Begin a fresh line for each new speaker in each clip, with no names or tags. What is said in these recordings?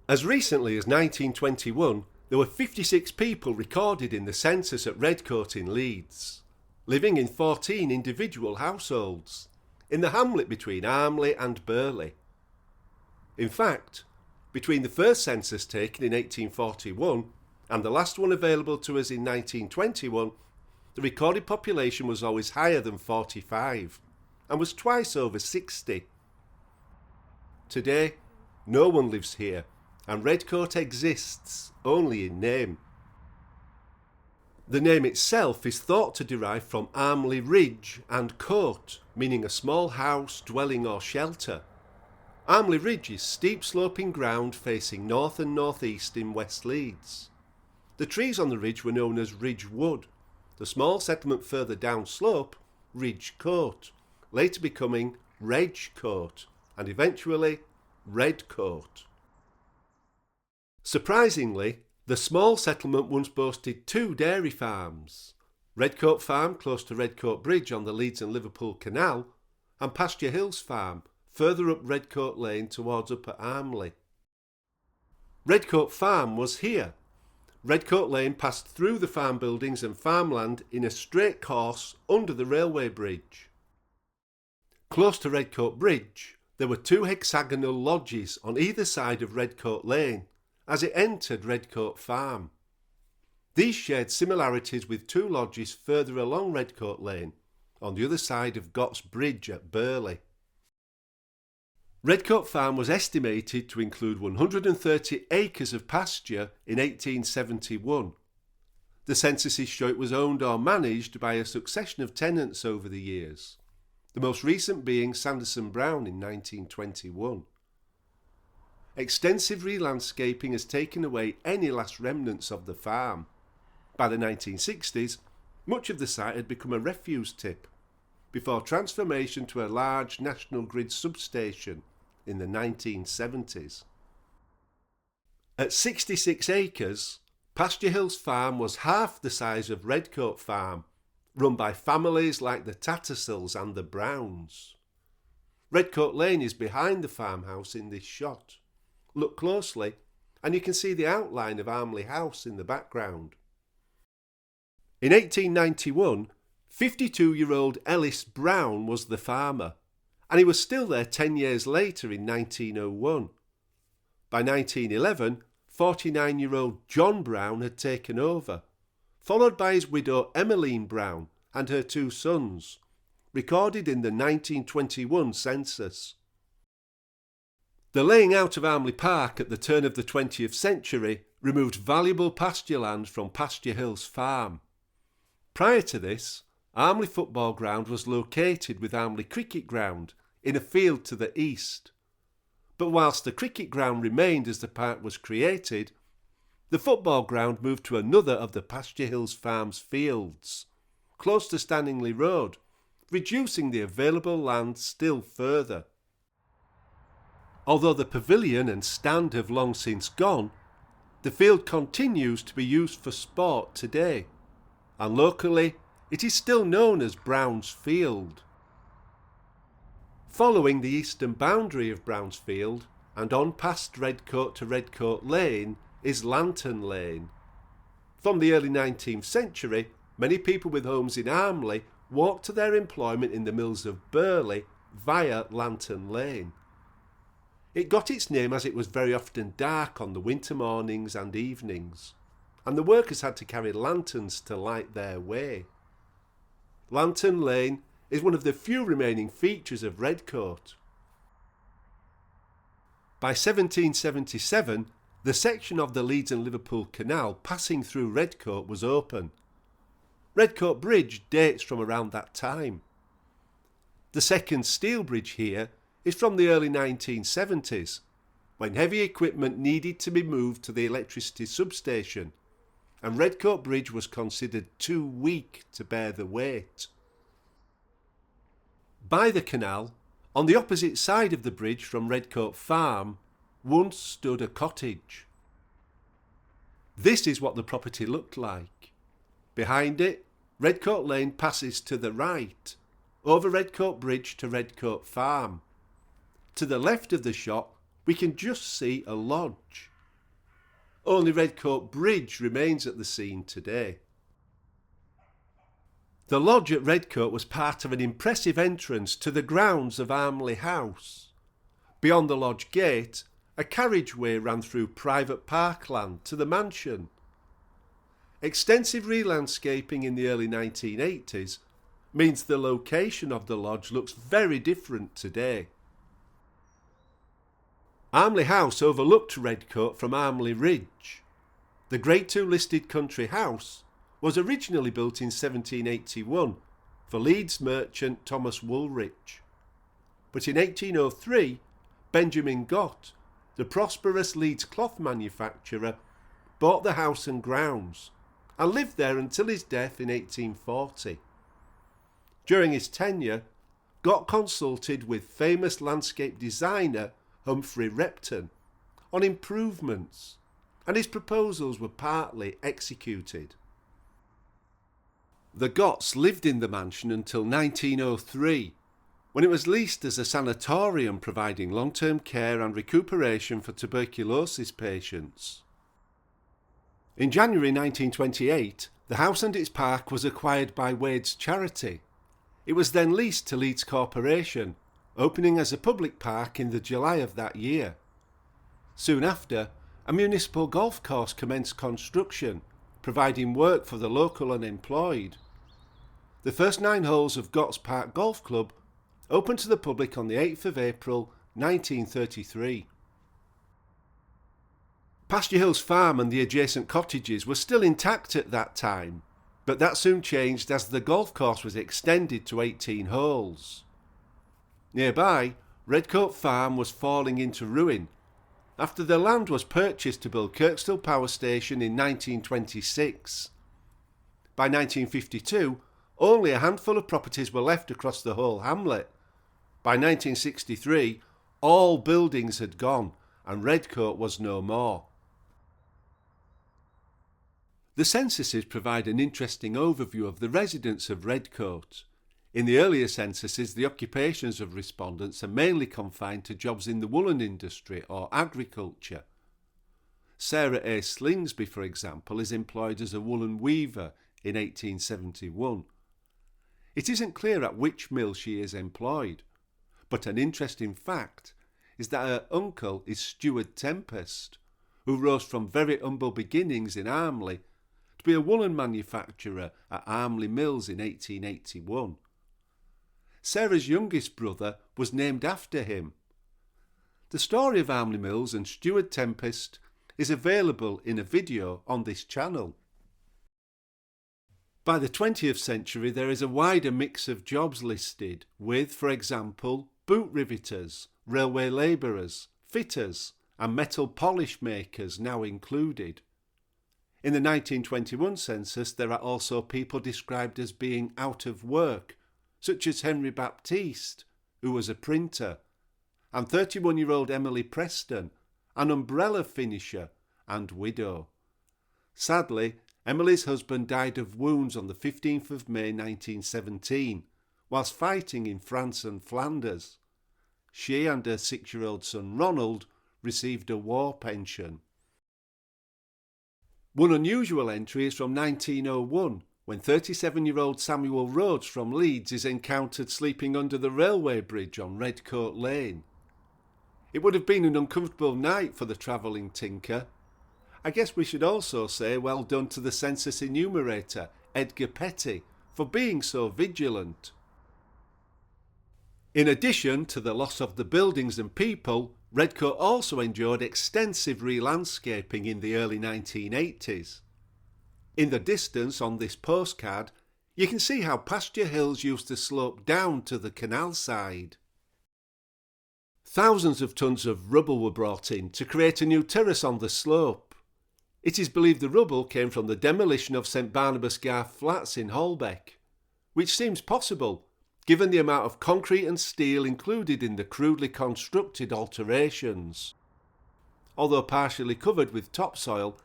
As recently as 1921, there were 56 people recorded in the census at Redcote in Leeds, living in 14 individual households, in the hamlet between Armley and Burley. In fact, between the first census taken in 1841 and the last one available to us in 1921, the recorded population was always higher than 45 and was twice over 60. Today, no one lives here, and Redcote exists only in name. The name itself is thought to derive from Armley Ridge and Cote, meaning a small house, dwelling or shelter. Armley Ridge is steep sloping ground facing north and northeast in West Leeds. The trees on the ridge were known as Ridge Wood, the small settlement further down slope, Ridge Cote, later becoming Redcote and eventually Redcote. Surprisingly, the small settlement once boasted 2 dairy farms, Redcote Farm close to Redcote Bridge on the Leeds and Liverpool Canal, and Pasture Hills Farm further up Redcote Lane towards Upper Armley. Redcote Farm was here. Redcote Lane passed through the farm buildings and farmland in a straight course under the railway bridge. Close to Redcote Bridge, there were 2 hexagonal lodges on either side of Redcote Lane as it entered Redcote Farm. These shared similarities with 2 lodges further along Redcote Lane, on the other side of Gott's Bridge at Burley. Redcote Farm was estimated to include 130 acres of pasture in 1871. The censuses show it was owned or managed by a succession of tenants over the years, the most recent being Sanderson Brown in 1921. Extensive relandscaping has taken away any last remnants of the farm. By the 1960s, much of the site had become a refuse tip, before transformation to a large National Grid substation in the 1970s. At 66 acres, Pasture Hills Farm was half the size of Redcote Farm, run by families like the Tattersalls and the Browns. Redcote Lane is behind the farmhouse in this shot. Look closely and you can see the outline of Armley House in the background. In 1891, 52-year-old Ellis Brown was the farmer, and he was still there 10 years later in 1901. By 1911, 49-year-old John Brown had taken over, followed by his widow Emmeline Brown and her 2 sons, recorded in the 1921 census. The laying out of Armley Park at the turn of the 20th century removed valuable pasture land from Pasture Hills Farm. Prior to this, Armley Football Ground was located with Armley Cricket Ground in a field to the east. But whilst the cricket ground remained as the park was created, the football ground moved to another of the Pasture Hills Farm's fields, close to Stanningley Road, reducing the available land still further. Although the pavilion and stand have long since gone, the field continues to be used for sport today, and locally it is still known as Brown's Field. Following the eastern boundary of Brown's Field and on past Redcote to Redcote Lane is Lantern Lane. From the early 19th century, many people with homes in Armley walked to their employment in the mills of Burley via Lantern Lane. It got its name as it was very often dark on the winter mornings and evenings, and the workers had to carry lanterns to light their way. Lantern Lane is one of the few remaining features of Redcote. By 1777, the section of the Leeds and Liverpool Canal passing through Redcote was open. Redcote Bridge dates from around that time. The second steel bridge here is from the early 1970s, when heavy equipment needed to be moved to the electricity substation, and Redcote Bridge was considered too weak to bear the weight. By the canal, on the opposite side of the bridge from Redcote Farm, once stood a cottage. This is what the property looked like. Behind it, Redcote Lane passes to the right, over Redcote Bridge to Redcote Farm. To the left of the shot, we can just see a lodge. Only Redcote Bridge remains at the scene today. The lodge at Redcote was part of an impressive entrance to the grounds of Armley House. Beyond the lodge gate, a carriageway ran through private parkland to the mansion. Extensive relandscaping in the early 1980s means the location of the lodge looks very different today. Armley House overlooked Redcote from Armley Ridge. The Grade 2 listed country house was originally built in 1781 for Leeds merchant Thomas Woolrich. But in 1803, Benjamin Gott, the prosperous Leeds cloth manufacturer, bought the house and grounds and lived there until his death in 1840. During his tenure, Gott consulted with famous landscape designer Humphrey Repton on improvements, and his proposals were partly executed. The Gotts lived in the mansion until 1903, when it was leased as a sanatorium providing long-term care and recuperation for tuberculosis patients. In January 1928, the house and its park was acquired by Wade's Charity. It was then leased to Leeds Corporation, opening as a public park in the July of that year. Soon after, a municipal golf course commenced construction, providing work for the local unemployed. The first 9 holes of Gotts Park Golf Club opened to the public on the 8th of April 1933. Pasture Hills Farm and the adjacent cottages were still intact at that time, but that soon changed as the golf course was extended to 18 holes. Nearby, Redcote Farm was falling into ruin after the land was purchased to build Kirkstall Power Station in 1926. By 1952, only a handful of properties were left across the whole hamlet. By 1963, all buildings had gone and Redcote was no more. The censuses provide an interesting overview of the residents of Redcote. In the earlier censuses, the occupations of respondents are mainly confined to jobs in the woolen industry or agriculture. Sarah A. Slingsby, for example, is employed as a woolen weaver in 1871. It isn't clear at which mill she is employed, but an interesting fact is that her uncle is Steward Tempest, who rose from very humble beginnings in Armley to be a woolen manufacturer at Armley Mills in 1881. Sarah's youngest brother was named after him. The story of Armley Mills and Steward Tempest is available in a video on this channel. By the 20th century, there is a wider mix of jobs listed with, for example, boot riveters, railway labourers, fitters and metal polish makers now included. In the 1921 census, there are also people described as being out of work, such as Henry Baptiste, who was a printer, and 31-year-old Emily Preston, an umbrella finisher and widow. Sadly, Emily's husband died of wounds on the 15th of May 1917, whilst fighting in France and Flanders. She and her 6-year-old son Ronald received a war pension. One unusual entry is from 1901, when 37-year-old Samuel Rhodes from Leeds is encountered sleeping under the railway bridge on Redcote Lane. It would have been an uncomfortable night for the travelling tinker. I guess we should also say well done to the census enumerator, Edgar Petty, for being so vigilant. In addition to the loss of the buildings and people, Redcote also endured extensive re-landscaping in the early 1980s. In the distance on this postcard, you can see how Pasture Hills used to slope down to the canal side. Thousands of tons of rubble were brought in to create a new terrace on the slope. It is believed the rubble came from the demolition of St Barnabas Garth Flats in Holbeck, which seems possible given the amount of concrete and steel included in the crudely constructed alterations. Although partially covered with topsoil,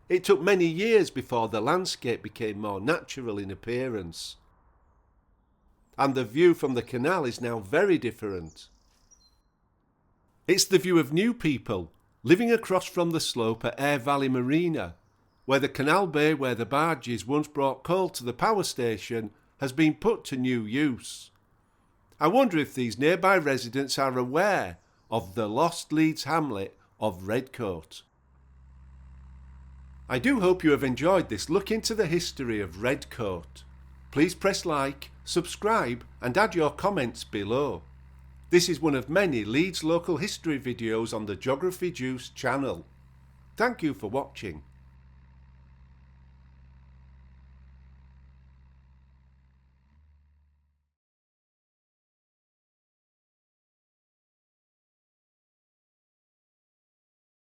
it took many years before the landscape became more natural in appearance. And the view from the canal is now very different. It's the view of new people, living across from the slope at Aire Valley Marina, where the canal bay where the barges once brought coal to the power station has been put to new use. I wonder if these nearby residents are aware of the lost Leeds hamlet of Redcote. I do hope you have enjoyed this look into the history of Redcote. Please press like, subscribe and add your comments below. This is one of many Leeds local history videos on the Geography Juice channel. Thank you for watching.